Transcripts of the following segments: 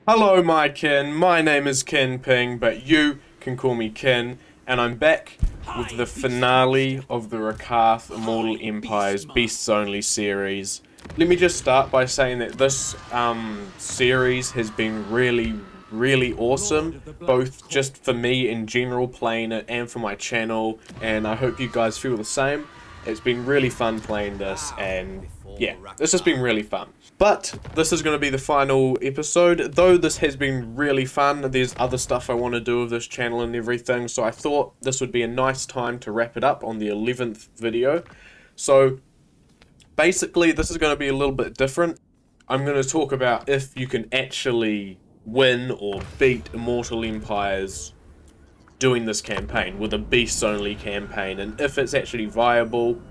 Hello my kin, my name is Kin Ping, but you can call me Kin, and I'm back with the finale of the Rakarth Immortal Empire's Beasts Only series. Let me just start by saying that this series has been really awesome, both just for me in general playing it and for my channel, and I hope you guys feel the same. It's been really fun playing this, and yeah, this has been really fun. But this is going to be the final episode. Though this has been really fun, there's other stuff I want to do with this channel and everything, so I thought this would be a nice time to wrap it up on the 11th video. So basically this is going to be a little bit different. I'm going to talk about if you can actually win or beat Immortal Empires doing this campaign with a Beasts Only campaign, and if it's actually viable.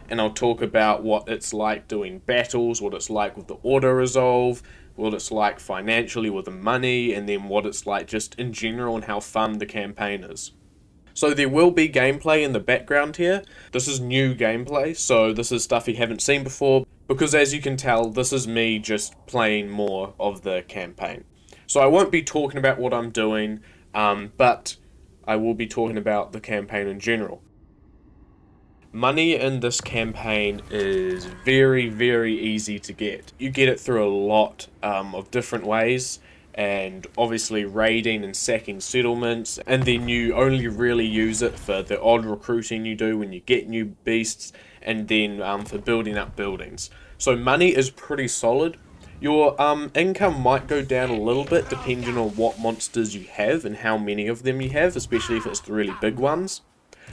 And I'll talk about what it's like doing battles, what it's like with the auto-resolve, what it's like financially with the money, and then what it's like just in general and how fun the campaign is. So there will be gameplay in the background here. This is new gameplay, so this is stuff you haven't seen before, because as you can tell, this is me just playing more of the campaign. So I won't be talking about what I'm doing, but I will be talking about the campaign in general. Money in this campaign is very easy to get. You get it through a lot of different ways, and obviously raiding and sacking settlements, and then you only really use it for the odd recruiting you do when you get new beasts, and then for building up buildings. So money is pretty solid. Your income might go down a little bit depending on what monsters you have and how many of them you have, especially if it's the really big ones.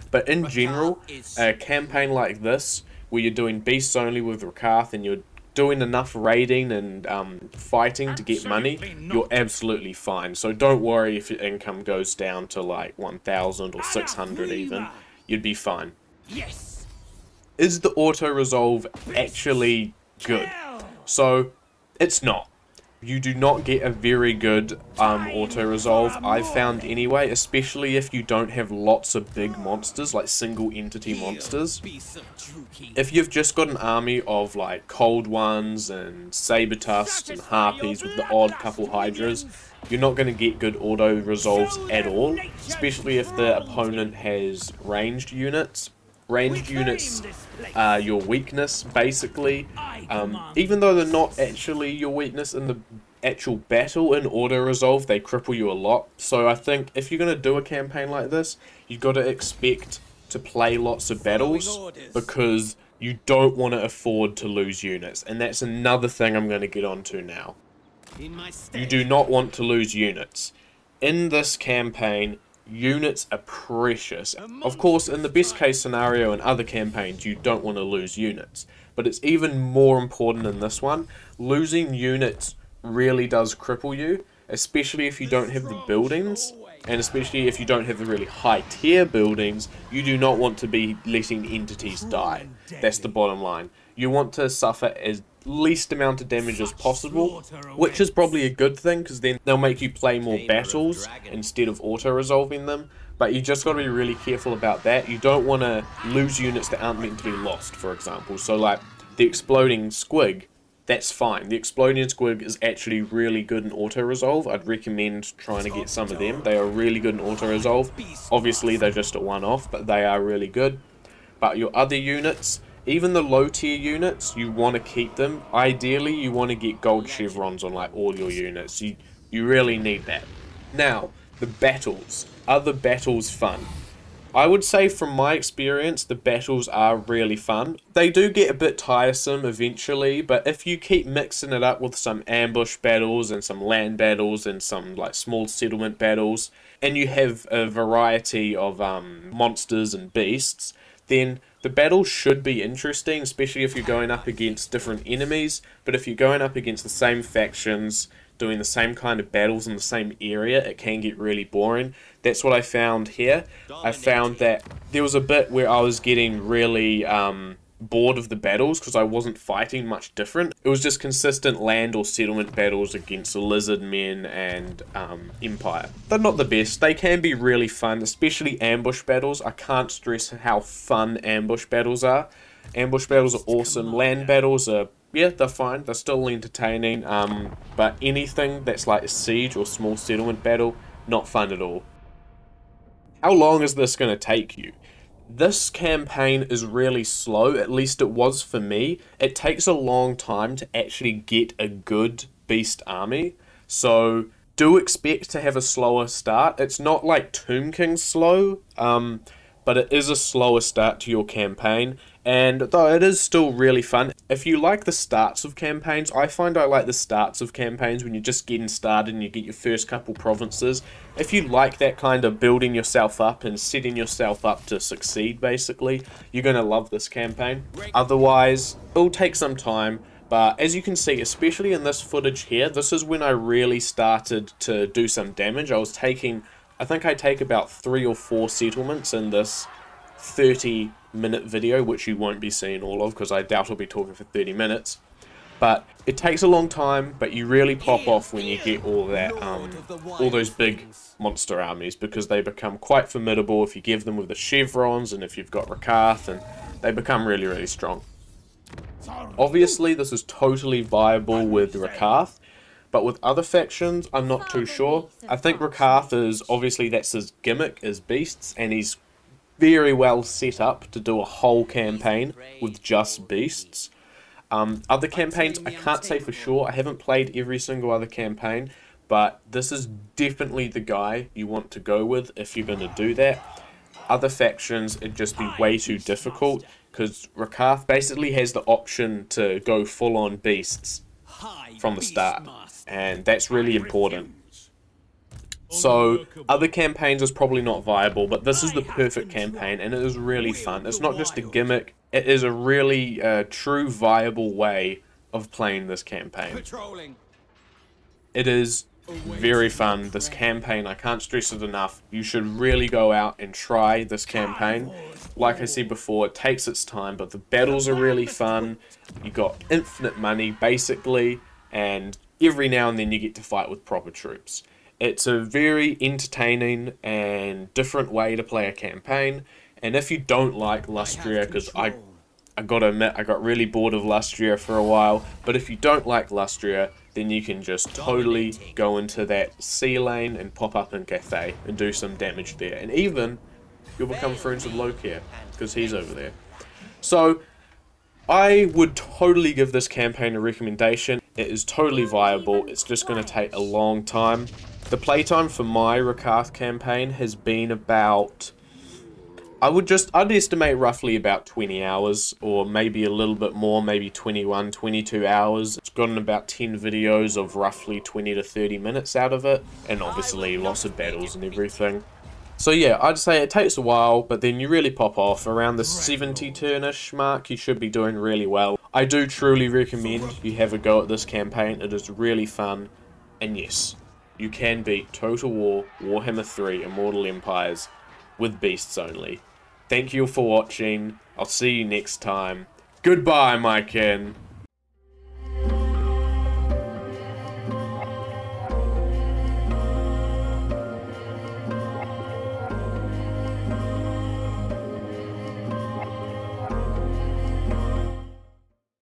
But in general, a campaign like this, where you're doing Beasts Only with Rakarth and you're doing enough raiding and fighting to get money, you're absolutely fine. So don't worry if your income goes down to like 1,000 or 600 even, you'd be fine. Yes. Is the auto-resolve actually good? So, it's not. You do not get a very good auto-resolve, I've found anyway, especially if you don't have lots of big monsters, like single entity monsters. If you've just got an army of like cold ones and saber-tusks and harpies with the odd couple hydras, you're not going to get good auto-resolves at all, especially if the opponent has ranged units. Ranged units are your weakness, basically, even though they're not actually your weakness in the actual battle. In auto-resolve, they cripple you a lot. So I think if you're going to do a campaign like this, you've got to expect to play lots of battles, because you don't want to afford to lose units, and that's another thing I'm going to get onto now. You do not want to lose units. In this campaign, units are precious. Of course, in the best case scenario in other campaigns, you don't want to lose units. But it's even more important in this one. Losing units really does cripple you, especially if you don't have the buildings, and especially if you don't have the really high tier buildings. You do not want to be letting entities die. That's the bottom line. You want to suffer as least amount of damage as possible, which is probably a good thing, because then they'll make you play more battles instead of auto-resolving them. But you just got to be really careful about that. You don't want to lose units that aren't meant to be lost, for example. So like the exploding squig, that's fine. The exploding squig is actually really good in auto-resolve. I'd recommend trying to get some of them. They are really good in auto-resolve. Obviously they're just a one-off, but they are really good. But your other units, even the low tier units, you want to keep them. Ideally, you want to get gold chevrons on like all your units. You really need that. Now, the battles. Are the battles fun? I would say from my experience, the battles are really fun. They do get a bit tiresome eventually, but if you keep mixing it up with some ambush battles and some land battles and some like small settlement battles, and you have a variety of monsters and beasts, then the battles should be interesting, especially if you're going up against different enemies. But if you're going up against the same factions, doing the same kind of battles in the same area, it can get really boring. That's what I found here. I found that there was a bit where I was getting really bored of the battles, because I wasn't fighting much different. It was just consistent land or settlement battles against the lizard men and Empire. They're not the best. They can be really fun, especially ambush battles. I can't stress how fun ambush battles are. Ambush battles are awesome. Land battles are yeah, they're fine. They're still entertaining. But anything that's like a siege or small settlement battle, not fun at all. How long is this going to take you? This campaign is really slow, at least it was for me. It takes a long time to actually get a good beast army, so do expect to have a slower start. It's not like Tomb King slow, but it is a slower start to your campaign, and though it is still really fun. If you like the starts of campaigns, I find I like the starts of campaigns when you're just getting started and you get your first couple provinces. If you like that kind of building yourself up and setting yourself up to succeed, basically, you're going to love this campaign. Otherwise, it'll take some time, but as you can see, especially in this footage here, this is when I really started to do some damage. I think I take about 3 or 4 settlements in this 30-minute video, which you won't be seeing all of because I doubt I'll be talking for 30 minutes. But it takes a long time, but you really pop off when you get all that, all those big monster armies, because they become quite formidable if you give them with the chevrons and if you've got Rakarth, and they become really, really strong. Obviously, this is totally viable with Rakarth, but with other factions, I'm not too sure. I think Rakarth is, obviously that's his gimmick, is beasts, and he's very well set up to do a whole campaign with just beasts. Other campaigns, I can't say for sure. I haven't played every single other campaign, but this is definitely the guy you want to go with if you're going to do that. Other factions, it'd just be way too difficult, because Rakarth basically has the option to go full-on beasts from the start, and that's really important. So, other campaigns is probably not viable, but this is the perfect campaign, and it is really fun. It's not just a gimmick, it is a really true, viable way of playing this campaign. It is very fun, this campaign, I can't stress it enough. You should really go out and try this campaign. Like I said before, it takes its time, but the battles are really fun. You got infinite money, basically, and every now and then you get to fight with proper troops. It's a very entertaining and different way to play a campaign, and if you don't like Lustria, because I gotta admit, I got really bored of Lustria for a while, but if you don't like Lustria, then you can just totally go into that sea lane and pop up in Cathay and do some damage there, and even you'll become friends with Lokir, because he's over there. So, I would totally give this campaign a recommendation. It is totally viable, it's just going to take a long time. The playtime for my Rakarth campaign has been about, I'd estimate roughly about 20 hours, or maybe a little bit more, maybe 21, 22 hours. It's gotten about 10 videos of roughly 20 to 30 minutes out of it, and obviously lots of battles and everything. So yeah, I'd say it takes a while, but then you really pop off. Around the 70 turnish mark, you should be doing really well. I do truly recommend you have a go at this campaign. It is really fun, and yes, you can beat Total War, Warhammer 3, Immortal Empires with beasts only. Thank you for watching. I'll see you next time. Goodbye, my kin.